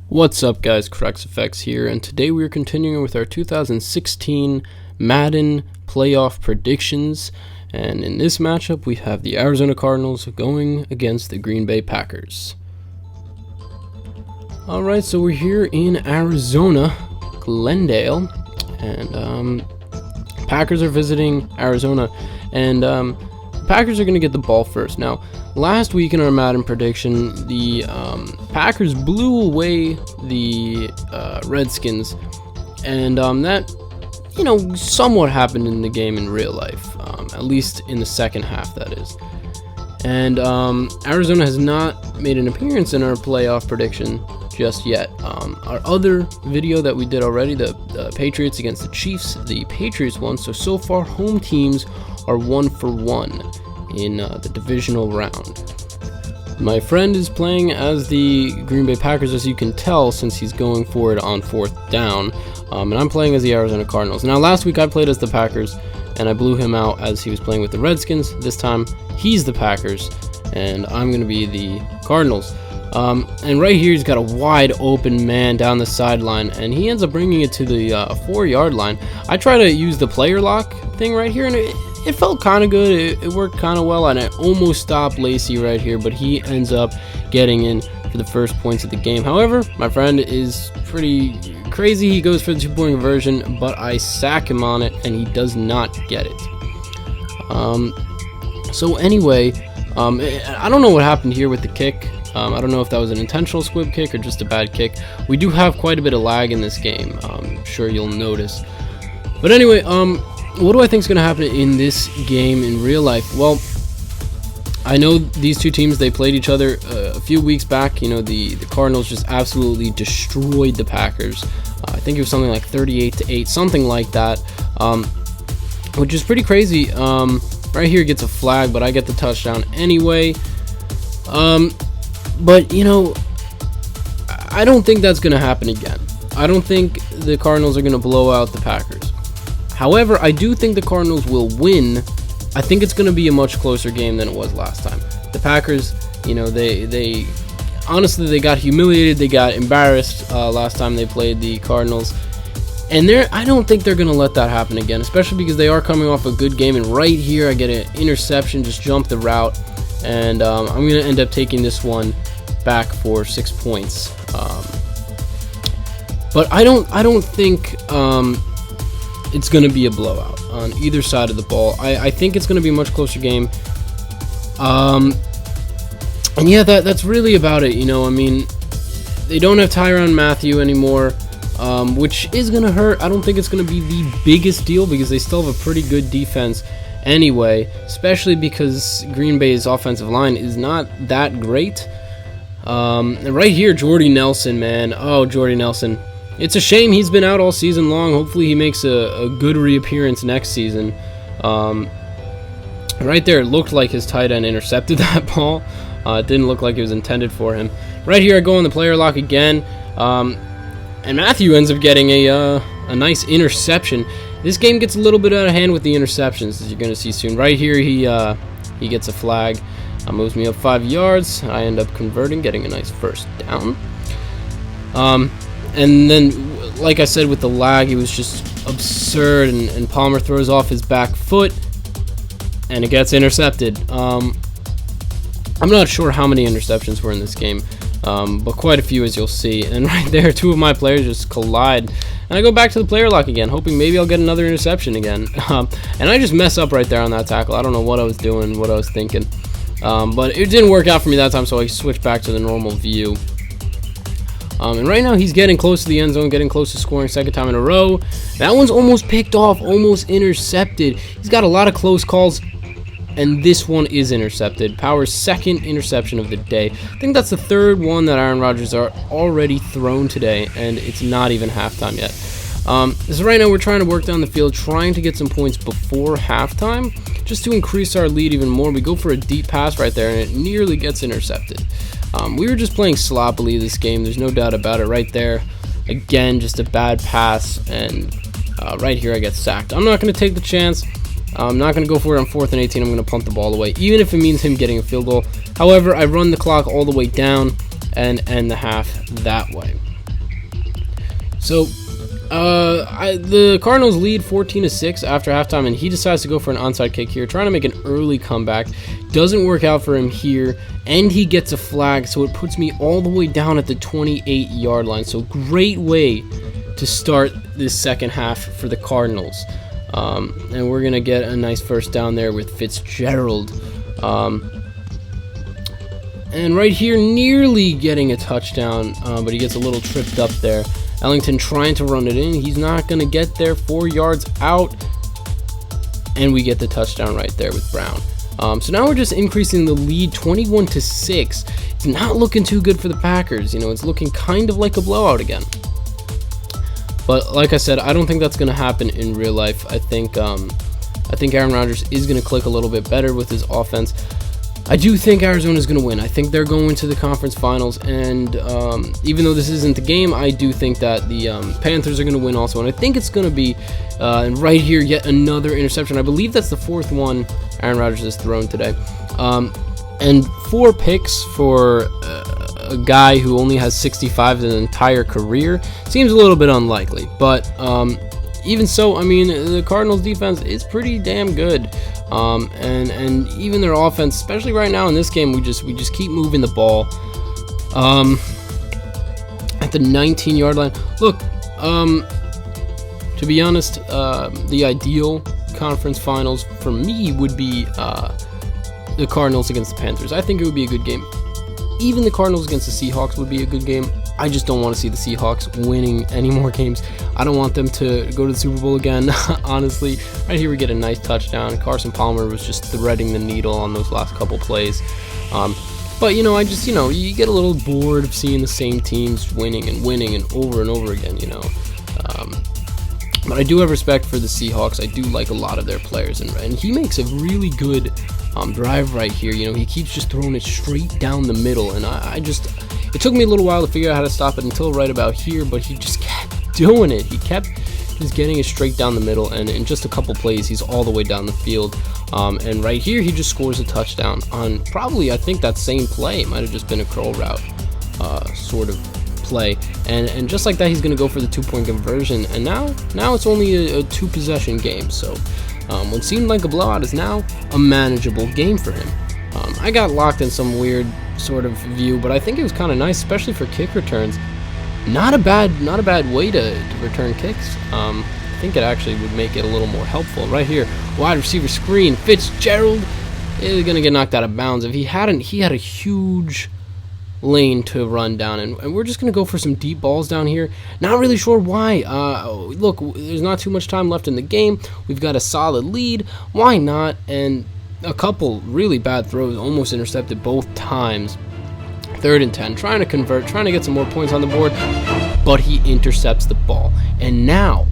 What's up, guys? CrexFX here, and today we are continuing with our 2016 Madden playoff predictions. And in this matchup, we have the Arizona Cardinals going against the Green Bay Packers. Alright, so we're here in Arizona, Glendale, and Packers are visiting Arizona, and Packers are going to get the ball first. Now, last week in our Madden prediction, the Packers blew away the Redskins, and that, somewhat happened in the game in real life, at least in the second half, that is. And Arizona has not made an appearance in our playoff prediction just yet. Our other video that we did already, the Patriots against the Chiefs, the Patriots won, so far home teams are 1-for-1 in the divisional round. My friend is playing as the Green Bay Packers, as you can tell, since he's going for it on fourth down, and I'm playing as the Arizona Cardinals. Now, last week I played as the Packers, and I blew him out as he was playing with the Redskins. This time, he's the Packers, and I'm going to be the Cardinals. And right here, he's got a wide open man down the sideline, and he ends up bringing it to the 4-yard line. I try to use the player lock thing right here, and it felt kind of good. It worked kind of well, and I almost stopped Lacey right here, but he ends up getting in for the first points of the game. However, my friend is pretty crazy. He goes for the 2-point conversion, but I sack him on it, and he does not get it. So anyway, I don't know what happened here with the kick. I don't know if that was an intentional squib kick or just a bad kick. We do have quite a bit of lag in this game. I'm sure you'll notice. But anyway, what do I think is going to happen in this game in real life? Well, I know these two teams, they played each other a few weeks back. The Cardinals just absolutely destroyed the Packers. I think it was something like 38-8, something like that, which is pretty crazy. Right here gets a flag, but I get the touchdown anyway. But, I don't think that's going to happen again. I don't think the Cardinals are going to blow out the Packers. However, I do think the Cardinals will win. I think it's going to be a much closer game than it was last time. The Packers, they honestly, they got humiliated. They got embarrassed last time they played the Cardinals. And I don't think they're going to let that happen again, especially because they are coming off a good game. And right here, I get an interception, just jump the route. And I'm going to end up taking this one back for 6 points. But I don't think it's going to be a blowout on either side of the ball. I think it's going to be a much closer game. And yeah, that's really about it. They don't have Tyrann Mathieu anymore, which is going to hurt. I don't think it's going to be the biggest deal because they still have a pretty good defense anyway, especially because Green Bay's offensive line is not that great. And right here, Jordy Nelson, man. Oh, Jordy Nelson. It's a shame he's been out all season long. Hopefully he makes a good reappearance next season. Right there, it looked like his tight end intercepted that ball. It didn't look like it was intended for him. Right here, I go on the player lock again. And Mathieu ends up getting a nice interception. This game gets a little bit out of hand with the interceptions, as you're going to see soon. Right here, he gets a flag. Moves me up 5 yards. I end up converting, getting a nice first down. And then, like I said, with the lag, it was just absurd. And Palmer throws off his back foot, and it gets intercepted. I'm not sure how many interceptions were in this game, but quite a few, as you'll see. And right there, two of my players just collide. And I go back to the player lock again, hoping maybe I'll get another interception again. And I just mess up right there on that tackle. I don't know what I was doing, what I was thinking. But it didn't work out for me that time, so I switched back to the normal view. And right now, he's getting close to the end zone, getting close to scoring second time in a row. That one's almost picked off, almost intercepted. He's got a lot of close calls, and this one is intercepted. Power's second interception of the day. I think that's the third one that Aaron Rodgers are already thrown today, and it's not even halftime yet. So right now we're trying to work down the field, trying to get some points before halftime, just to increase our lead even more. We go for a deep pass right there, and it nearly gets intercepted. We were just playing sloppily this game, there's no doubt about it. Right there, again, just a bad pass, and right here I get sacked. I'm not going to take the chance. I'm not going to go for it on 4th and 18. I'm going to punt the ball away, even if it means him getting a field goal. However, I run the clock all the way down and end the half that way. So the Cardinals lead 14-6 after halftime, and he decides to go for an onside kick here, trying to make an early comeback. Doesn't work out for him here, and he gets a flag, so it puts me all the way down at the 28-yard line. So great way to start this second half for the Cardinals. And we're going to get a nice first down there with Fitzgerald. And right here, nearly getting a touchdown, but he gets a little tripped up there. Ellington trying to run it in. He's not going to get there. 4 yards out. And we get the touchdown right there with Brown. So now we're just increasing the lead 21-6. It's not looking too good for the Packers. You know, it's looking kind of like a blowout again. But like I said, I don't think that's going to happen in real life. I think Aaron Rodgers is going to click a little bit better with his offense. I do think Arizona is going to win. I think they're going to the conference finals, and even though this isn't the game, I do think that the Panthers are going to win also, and I think it's going to be and right here, yet another interception. I believe that's the fourth one Aaron Rodgers has thrown today, and 4 picks for a guy who only has 65 in an entire career seems a little bit unlikely, but even so, I mean, the Cardinals defense is pretty damn good. And even their offense, especially right now in this game, we just keep moving the ball. At the 19-yard line. Look, to be honest, the ideal conference finals for me would be the Cardinals against the Panthers. I think it would be a good game. Even the Cardinals against the Seahawks would be a good game. I just don't want to see the Seahawks winning any more games. I don't want them to go to the Super Bowl again, honestly. Right here we get a nice touchdown. Carson Palmer was just threading the needle on those last couple plays. But, you get a little bored of seeing the same teams winning and over again, But I do have respect for the Seahawks. I do like a lot of their players, and he makes a really good drive right here. He keeps just throwing it straight down the middle, and it took me a little while to figure out how to stop it until right about here, but he just kept doing it. He kept just getting it straight down the middle, and in just a couple plays, he's all the way down the field. And right here, he just scores a touchdown on probably, I think, that same play. It might have just been a curl route sort of play. And just like that, he's going to go for the 2-point conversion. And now it's only a 2-possession game. So what seemed like a blowout is now a manageable game for him. I got locked in some weird sort of view, but I think it was kind of nice, especially for kick returns. Not a bad way to return kicks. I think it actually would make it a little more helpful. Right here, wide receiver screen. Fitzgerald is going to get knocked out of bounds. If he hadn't, he had a huge lane to run down, and we're just going to go for some deep balls down here. Not really sure why. Look, there's not too much time left in the game. We've got a solid lead. Why not? And a couple really bad throws, almost intercepted both times. 3rd and 10, trying to convert, trying to get some more points on the board, but he intercepts the ball. And now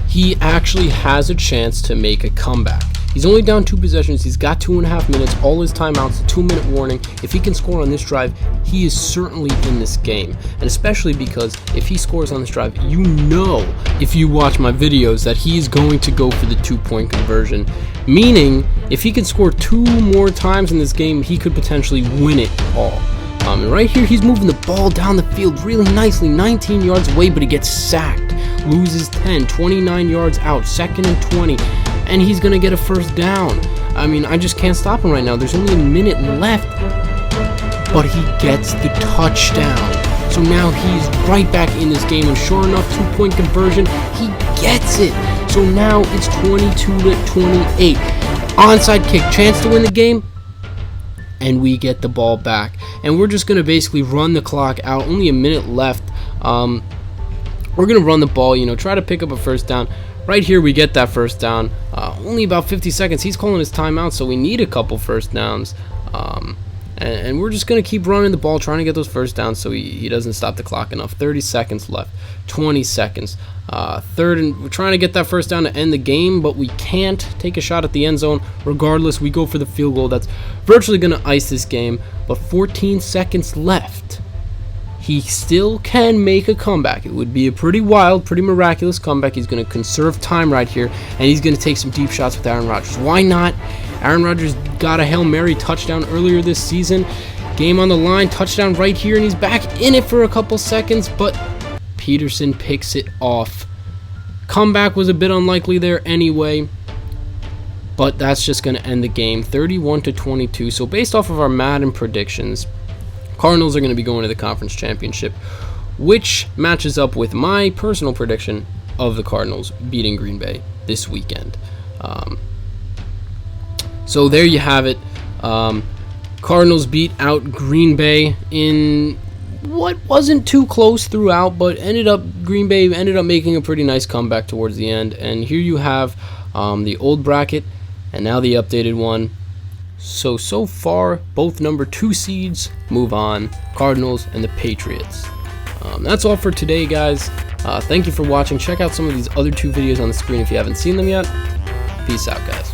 he actually has a chance to make a comeback. He's only down 2 possessions. He's got 2.5 minutes, all his timeouts, a 2-minute warning. If he can score on this drive, he is certainly in this game. And especially because if he scores on this drive, if you watch my videos, that he is going to go for the 2-point conversion. Meaning, if he can score 2 more times in this game, he could potentially win it all. And right here, he's moving the ball down the field really nicely, 19 yards away, but he gets sacked. Loses 10, 29 yards out, 2nd and 20. And he's going to get a first down. I mean, I just can't stop him right now. There's only a minute left. But he gets the touchdown. So now he's right back in this game. And sure enough, 2-point conversion, he gets it. So now it's 22-28. Onside kick, chance to win the game. And we get the ball back. And we're just going to basically run the clock out. Only a minute left. We're going to run the ball, try to pick up a first down. Right here, we get that first down. Only about 50 seconds. He's calling his timeout, so we need a couple first downs. And we're just going to keep running the ball, trying to get those first downs so he doesn't stop the clock enough. 30 seconds left. 20 seconds. 3rd, and we're trying to get that first down to end the game, but we can't take a shot at the end zone. Regardless, we go for the field goal. That's virtually going to ice this game. But 14 seconds left. He still can make a comeback. It would be a pretty wild, pretty miraculous comeback. He's going to conserve time right here, and he's going to take some deep shots with Aaron Rodgers. Why not? Aaron Rodgers got a Hail Mary touchdown earlier this season. Game on the line, touchdown right here, and he's back in it for a couple seconds, but Peterson picks it off. Comeback was a bit unlikely there anyway, but that's just going to end the game 31-22. So based off of our Madden predictions, Cardinals are going to be going to the conference championship, which matches up with my personal prediction of the Cardinals beating Green Bay this weekend. So there you have it. Cardinals beat out Green Bay in what wasn't too close throughout, but Green Bay ended up making a pretty nice comeback towards the end. And here you have the old bracket and now the updated one. So far, both number 2 seeds move on, Cardinals and the Patriots. That's all for today, guys. Thank you for watching. Check out some of these other 2 videos on the screen if you haven't seen them yet. Peace out, guys.